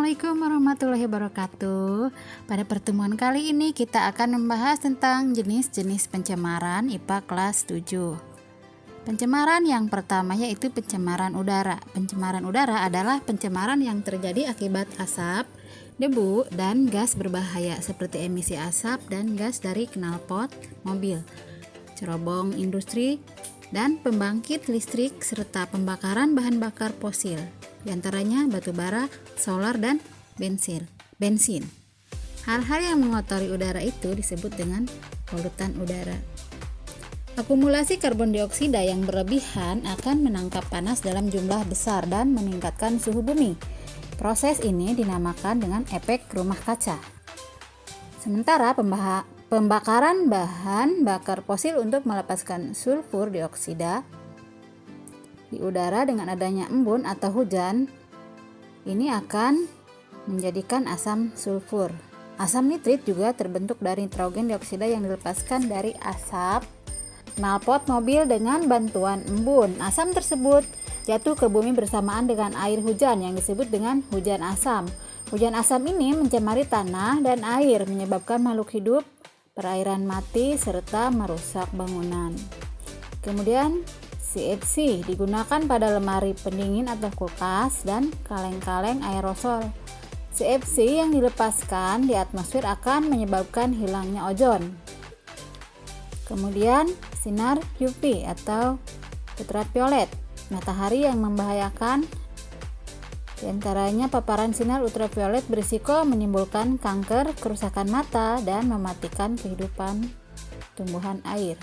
Assalamualaikum warahmatullahi wabarakatuh. Pada pertemuan kali ini kita akan membahas tentang jenis-jenis pencemaran IPA kelas 7. Pencemaran yang pertama yaitu pencemaran udara. Pencemaran udara adalah pencemaran yang terjadi akibat asap, debu, dan gas berbahaya seperti emisi asap dan gas dari knalpot mobil, cerobong industri, dan pembangkit listrik serta pembakaran bahan bakar fosil, di antaranya batu bara, solar, dan bensin. Hal-hal yang mengotori udara itu disebut dengan polutan udara. Akumulasi karbon dioksida yang berlebihan akan menangkap panas dalam jumlah besar dan meningkatkan suhu bumi. Proses ini dinamakan dengan efek rumah kaca. Sementara pembakaran bahan bakar fosil untuk melepaskan sulfur dioksida di udara dengan adanya embun atau hujan, ini akan menjadikan asam sulfur. Asam nitrit juga terbentuk dari nitrogen dioksida yang dilepaskan dari asap knalpot mobil dengan bantuan embun. Asam tersebut jatuh ke bumi bersamaan dengan air hujan yang disebut dengan hujan asam. Hujan asam ini mencemari tanah dan air, menyebabkan makhluk hidup, perairan mati, serta merusak bangunan. Kemudian CFC digunakan pada lemari pendingin atau kulkas dan kaleng-kaleng aerosol. CFC yang dilepaskan di atmosfer akan menyebabkan hilangnya ozon. Kemudian sinar UV atau ultraviolet, matahari yang membahayakan. Di antaranya paparan sinar ultraviolet berisiko menimbulkan kanker, kerusakan mata, dan mematikan kehidupan tumbuhan air.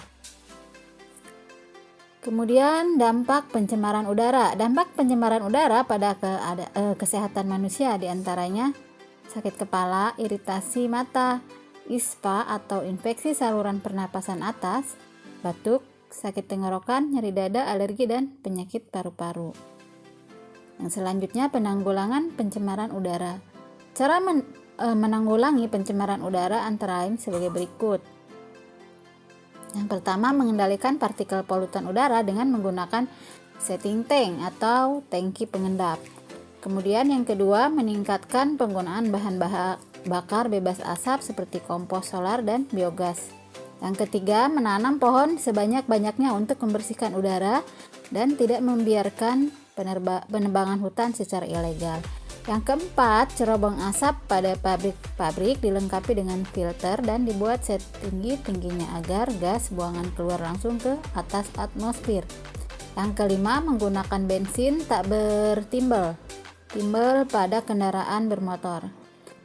Kemudian dampak pencemaran udara. Dampak pencemaran udara pada kesehatan manusia di antaranya sakit kepala, iritasi mata, ispa atau infeksi saluran pernapasan atas, batuk, sakit tenggorokan, nyeri dada, alergi, dan penyakit paru-paru. Yang selanjutnya penanggulangan pencemaran udara. Cara menanggulangi pencemaran udara antara lain sebagai berikut. Yang pertama, mengendalikan partikel polutan udara dengan menggunakan setting tank atau tangki pengendap. Kemudian yang kedua, meningkatkan penggunaan bahan bakar bebas asap seperti kompos solar dan biogas. Yang ketiga, menanam pohon sebanyak-banyaknya untuk membersihkan udara dan tidak membiarkan penebangan hutan secara ilegal. Yang keempat, cerobong asap pada pabrik dilengkapi dengan filter dan dibuat setinggi-tingginya agar gas buangan keluar langsung ke atas atmosfer. Yang kelima, menggunakan bensin tak bertimbal pada kendaraan bermotor.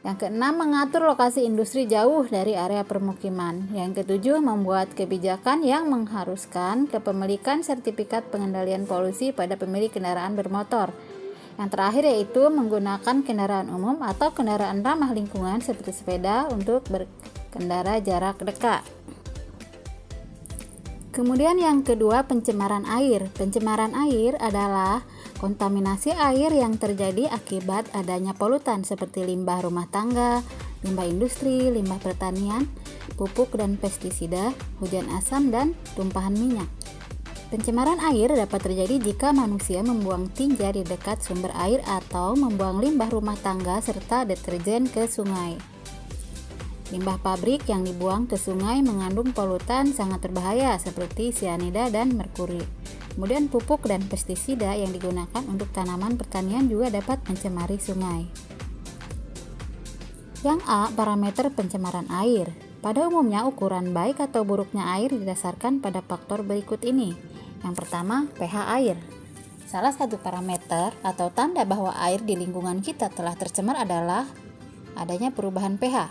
Yang keenam, mengatur lokasi industri jauh dari area permukiman. Yang ketujuh, membuat kebijakan yang mengharuskan kepemilikan sertifikat pengendalian polusi pada pemilik kendaraan bermotor. Yang terakhir yaitu menggunakan kendaraan umum atau kendaraan ramah lingkungan seperti sepeda untuk berkendara jarak dekat. Kemudian yang kedua, pencemaran air. Pencemaran air adalah kontaminasi air yang terjadi akibat adanya polutan seperti limbah rumah tangga, limbah industri, limbah pertanian, pupuk dan pestisida, hujan asam, dan tumpahan minyak. Pencemaran air dapat terjadi jika manusia membuang tinja di dekat sumber air atau membuang limbah rumah tangga serta deterjen ke sungai. Limbah pabrik yang dibuang ke sungai mengandung polutan sangat berbahaya seperti sianida dan merkuri. Kemudian pupuk dan pestisida yang digunakan untuk tanaman pertanian juga dapat mencemari sungai. Yang A, parameter pencemaran air. Pada umumnya ukuran baik atau buruknya air didasarkan pada faktor berikut ini. Yang pertama, pH air. Salah satu parameter atau tanda bahwa air di lingkungan kita telah tercemar adalah adanya perubahan pH.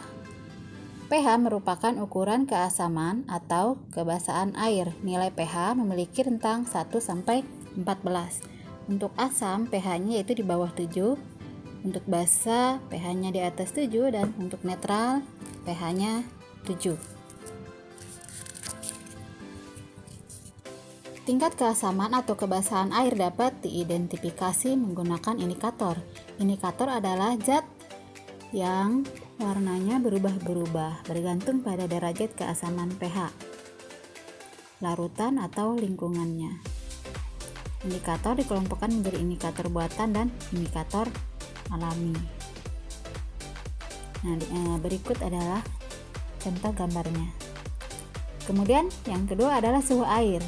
pH merupakan ukuran keasaman atau kebasahan air. Nilai pH memiliki rentang 1 sampai 14. Untuk asam, pH-nya yaitu di bawah 7. Untuk basa, pH-nya di atas 7, dan untuk netral, pH-nya 7. Tingkat keasaman atau kebasahan air dapat diidentifikasi menggunakan indikator. Indikator adalah zat yang warnanya berubah-berubah bergantung pada derajat keasaman pH, larutan atau lingkungannya. Indikator dikelompokkan menjadi indikator buatan dan indikator alami. Nah, berikut adalah contoh gambarnya. Kemudian yang kedua adalah suhu air.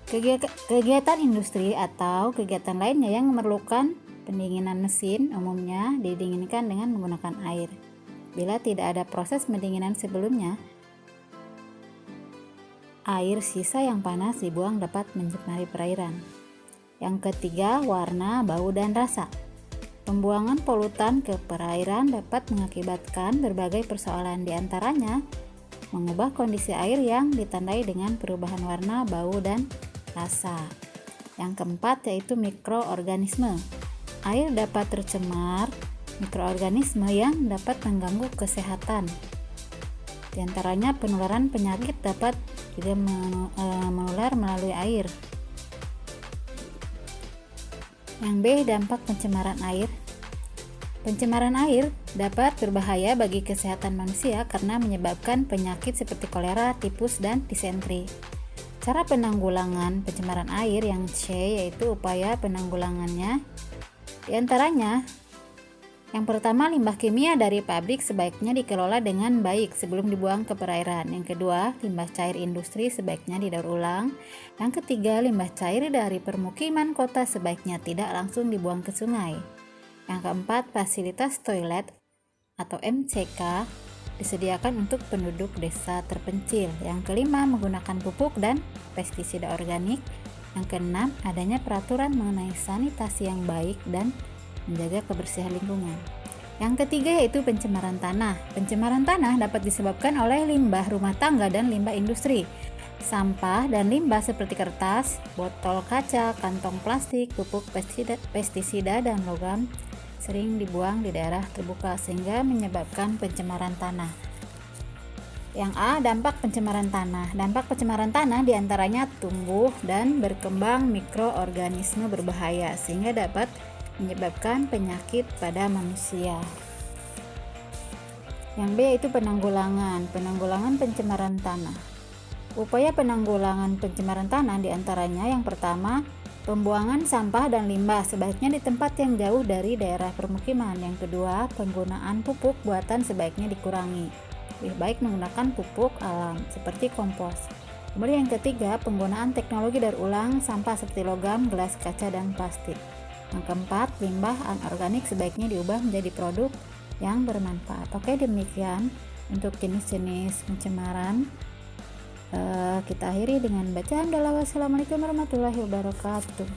Kegiatan industri atau kegiatan lainnya yang memerlukan pendinginan mesin umumnya didinginkan dengan menggunakan air. Bila tidak ada proses pendinginan sebelumnya, air sisa yang panas dibuang dapat mencemari perairan. Yang ketiga, warna, bau, dan rasa. Pembuangan polutan ke perairan dapat mengakibatkan berbagai persoalan, di antaranya mengubah kondisi air yang ditandai dengan perubahan warna, bau, dan rasa. Yang keempat yaitu mikroorganisme. Air dapat tercemar mikroorganisme yang dapat mengganggu kesehatan. Di antaranya penularan penyakit dapat juga menular melalui air. Yang B, dampak pencemaran air. Pencemaran air dapat berbahaya bagi kesehatan manusia karena menyebabkan penyakit seperti kolera, tipus, dan disentri. Cara penanggulangan pencemaran air yang C yaitu upaya penanggulangannya. Di antaranya, yang pertama, limbah kimia dari pabrik sebaiknya dikelola dengan baik sebelum dibuang ke perairan. Yang kedua, limbah cair industri sebaiknya didaur ulang. Yang ketiga, limbah cair dari permukiman kota sebaiknya tidak langsung dibuang ke sungai. Yang keempat, fasilitas toilet atau MCK disediakan untuk penduduk desa terpencil. Yang kelima, menggunakan pupuk dan pestisida organik. Yang keenam, adanya peraturan mengenai sanitasi yang baik dan menjaga kebersihan lingkungan. Yang ketiga yaitu pencemaran tanah. Pencemaran tanah dapat disebabkan oleh limbah rumah tangga dan limbah industri. Sampah dan limbah seperti kertas, botol kaca, kantong plastik, pupuk pestisida dan logam sering dibuang di daerah terbuka sehingga menyebabkan pencemaran tanah. Yang A, dampak pencemaran tanah. Dampak pencemaran tanah diantaranya tumbuh dan berkembang mikroorganisme berbahaya sehingga dapat menyebabkan penyakit pada manusia. Yang B yaitu penanggulangan pencemaran tanah. Upaya penanggulangan pencemaran tanah diantaranya yang pertama, pembuangan sampah dan limbah sebaiknya di tempat yang jauh dari daerah permukiman. Yang kedua, penggunaan pupuk buatan sebaiknya dikurangi. Lebih baik menggunakan pupuk alam seperti kompos. Kemudian yang ketiga, penggunaan teknologi daur ulang sampah seperti logam, gelas, kaca, dan plastik. Yang keempat, limbah anorganik sebaiknya diubah menjadi produk yang bermanfaat. Oke, demikian untuk jenis-jenis pencemaran. Kita akhiri dengan bacaan doa. Wassalamualaikum warahmatullahi wabarakatuh.